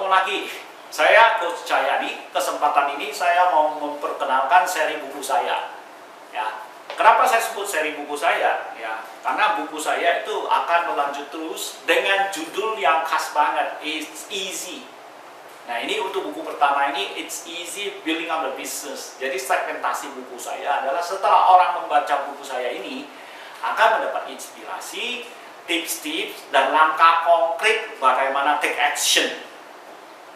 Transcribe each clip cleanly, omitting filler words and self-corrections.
ketemu lagi. Saya Coach Cahyadi. Kesempatan ini saya mau memperkenalkan seri buku saya. Ya, kenapa saya sebut seri buku saya? Ya, karena buku saya itu akan berlanjut terus dengan judul yang khas banget, It's Easy. Nah, ini untuk buku pertama ini, It's Easy Building Up a Business. Jadi segmentasi buku saya adalah setelah orang membaca buku saya ini akan mendapat inspirasi, tips-tips, dan langkah konkret bagaimana take action.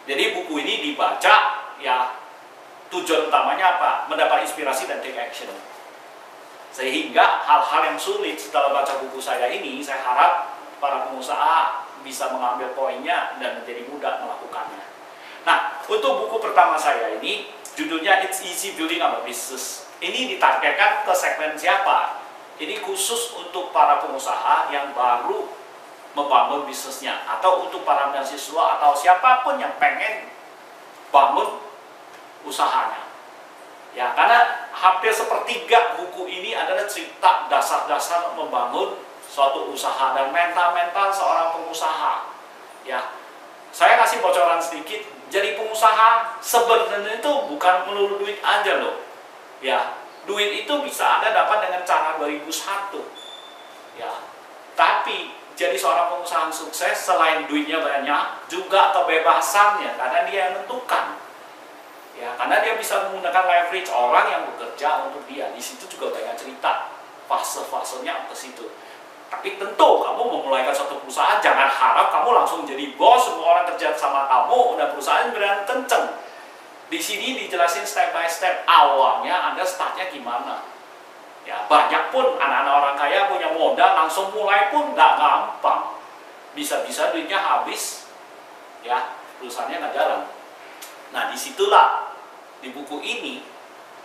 Jadi buku ini dibaca, ya tujuan utamanya apa? Mendapat inspirasi dan take action. Sehingga hal-hal yang sulit setelah baca buku saya ini, saya harap para pengusaha bisa mengambil poinnya dan menjadi mudah melakukannya. Nah, untuk buku pertama saya ini, judulnya It's Easy Building Up a Business. Ini ditargetkan ke segmen siapa? Ini khusus untuk para pengusaha yang baru membangun bisnisnya, atau untuk para mahasiswa atau siapapun yang pengen bangun usahanya. Ya, karena hampir sepertiga buku ini adalah cerita dasar-dasar membangun suatu usaha dan mental-mental seorang pengusaha. Ya, saya kasih bocoran sedikit. Jadi pengusaha sebenarnya itu bukan melulu duit aja loh. Ya, duit itu bisa Anda dapat dengan cara 2001. Ya. Tapi jadi seorang pengusaha yang sukses selain duitnya banyak, juga kebebasannya karena dia yang menentukan. Ya, karena dia bisa menggunakan leverage orang yang bekerja untuk dia. Di situ juga banyak cerita fase-fasenya ke situ. Tapi tentu kamu memulaikan suatu perusahaan, jangan harap kamu langsung jadi bos, semua orang kerja sama kamu, dan perusahaan beneran kenceng. Di sini dijelasin step by step awalnya Anda startnya gimana. Ya, banyak pun anak-anak orang kaya punya modal langsung mulai pun nggak gampang. Bisa-bisa duitnya habis, ya perusahaannya nggak jalan. Nah, disitulah di buku ini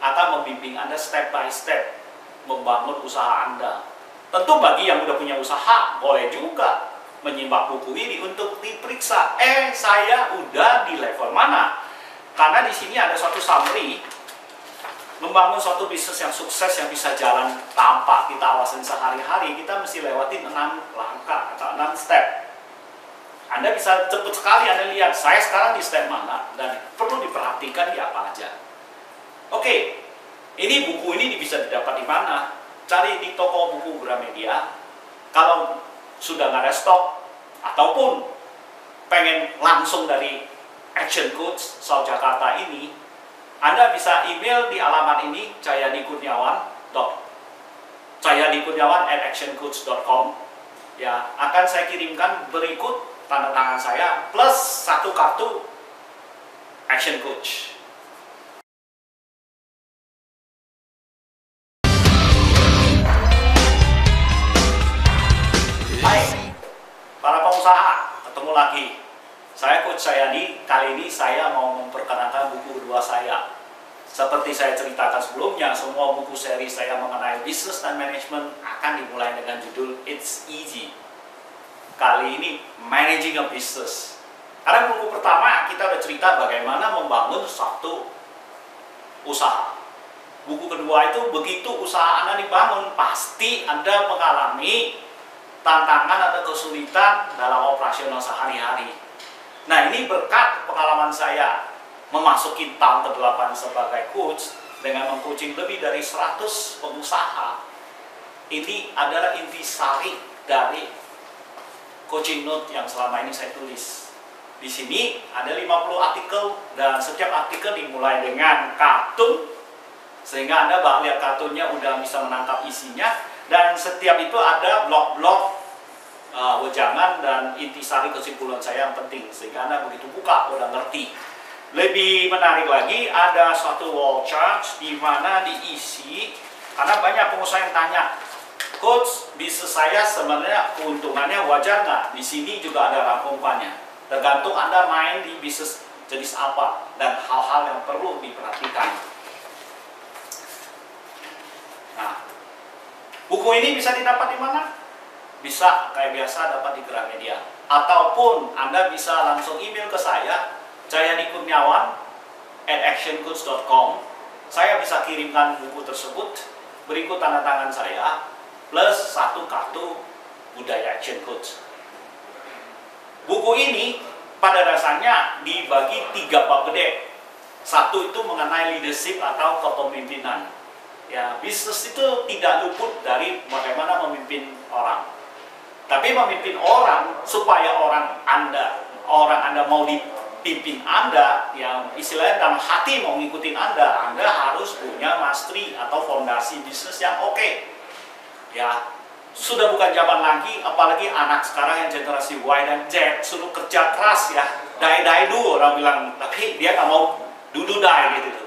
akan membimbing Anda step by step membangun usaha Anda. Tentu bagi yang udah punya usaha, boleh juga menyimak buku ini untuk diperiksa. Saya udah di level mana? Karena di sini ada suatu summary, membangun suatu bisnis yang sukses yang bisa jalan tanpa kita awasin sehari-hari, kita mesti lewatin 6 langkah atau 6 step. Anda bisa cepat sekali Anda lihat, saya sekarang di step mana, dan perlu diperhatikan di apa aja. Oke, ini buku ini bisa didapat di mana? Cari di toko buku Gramedia. Kalau sudah nggak ada stok, ataupun pengen langsung dari Action Coach South Jakarta ini, Anda bisa email di alamat ini, cahyadikurniawan@actioncoach.com. Ya, akan saya kirimkan berikut tanda tangan saya plus 1 kartu Action Coach. Hai, para pengusaha, ketemu lagi. Saya Coach Cahyadi. Kali ini saya mau memperkenalkan buku kedua saya. Seperti saya ceritakan sebelumnya, semua buku seri saya mengenai bisnis dan manajemen akan dimulai dengan judul It's Easy. Kali ini Managing a Business. Karena buku pertama kita udah cerita bagaimana membangun suatu usaha. Buku kedua itu begitu usaha Anda dibangun, pasti Anda mengalami tantangan atau kesulitan dalam operasional sehari-hari. Nah, ini berkat pengalaman saya memasuki tahun ke-8 sebagai coach dengan mengcoaching lebih dari 100 pengusaha. Ini adalah intisari dari coaching note yang selama ini saya tulis. Di sini ada 50 artikel dan setiap artikel dimulai dengan kartun, sehingga Anda bakal lihat kartunnya udah bisa menangkap isinya, dan setiap itu ada blok-blok wejangan dan intisari kesimpulan saya yang penting, sehingga Anda begitu buka udah ngerti. Lebih menarik lagi, ada suatu wall chart di mana diisi, karena banyak pengusaha yang tanya, Coach, bisnis saya sebenarnya keuntungannya wajar nggak? Di sini juga ada rangkumannya. Tergantung Anda main di bisnis jenis apa dan hal-hal yang perlu diperhatikan. Nah, buku ini bisa didapat di mana? Bisa kayak biasa dapat di Gramedia, ataupun Anda bisa langsung email ke saya, cahyadikurniawan@actioncoach.com. Saya bisa kirimkan buku tersebut berikut tanda tangan saya plus 1 kartu budaya Action Coach. Buku ini pada dasarnya dibagi 3 bab gede. Satu itu mengenai leadership atau kepemimpinan. Ya, bisnis itu tidak luput dari bagaimana memimpin orang. Tapi memimpin orang supaya orang Anda mau dipimpin Anda, yang istilahnya dalam hati mau ngikutin Anda harus punya mastery atau fondasi bisnis yang oke. Ya, sudah bukan zaman lagi, apalagi anak sekarang yang generasi Y dan Z suruh kerja keras ya, die do orang bilang, tapi dia nggak mau do die gitu.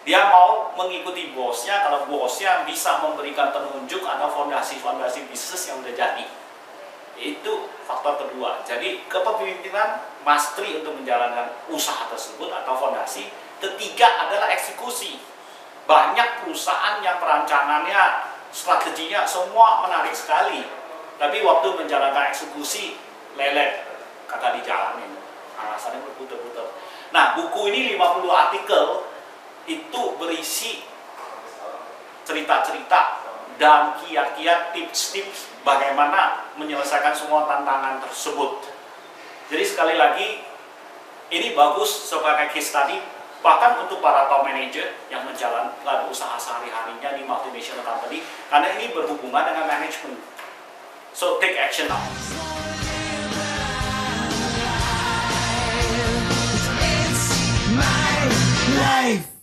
Dia mau mengikuti bosnya kalau bosnya bisa memberikan penunjuk atau fondasi bisnis yang udah jadi. Itu faktor kedua. Jadi kepemimpinan, mastery untuk menjalankan usaha tersebut atau fondasi. Ketiga adalah eksekusi. Banyak perusahaan yang perancangannya, strateginya semua menarik sekali, tapi waktu menjalankan eksekusi lelet, kagak dijalanin, alasannya berputar-putar. Nah, buku ini 50 artikel itu berisi cerita-cerita dan kiat-kiat, tips-tips bagaimana menyelesaikan semua tantangan tersebut. Jadi sekali lagi, ini bagus sebagai case study bahkan untuk para top manager yang menjalankan usaha sehari-harinya di multinational company, karena ini berhubungan dengan manajemen. So take action now. It's my life.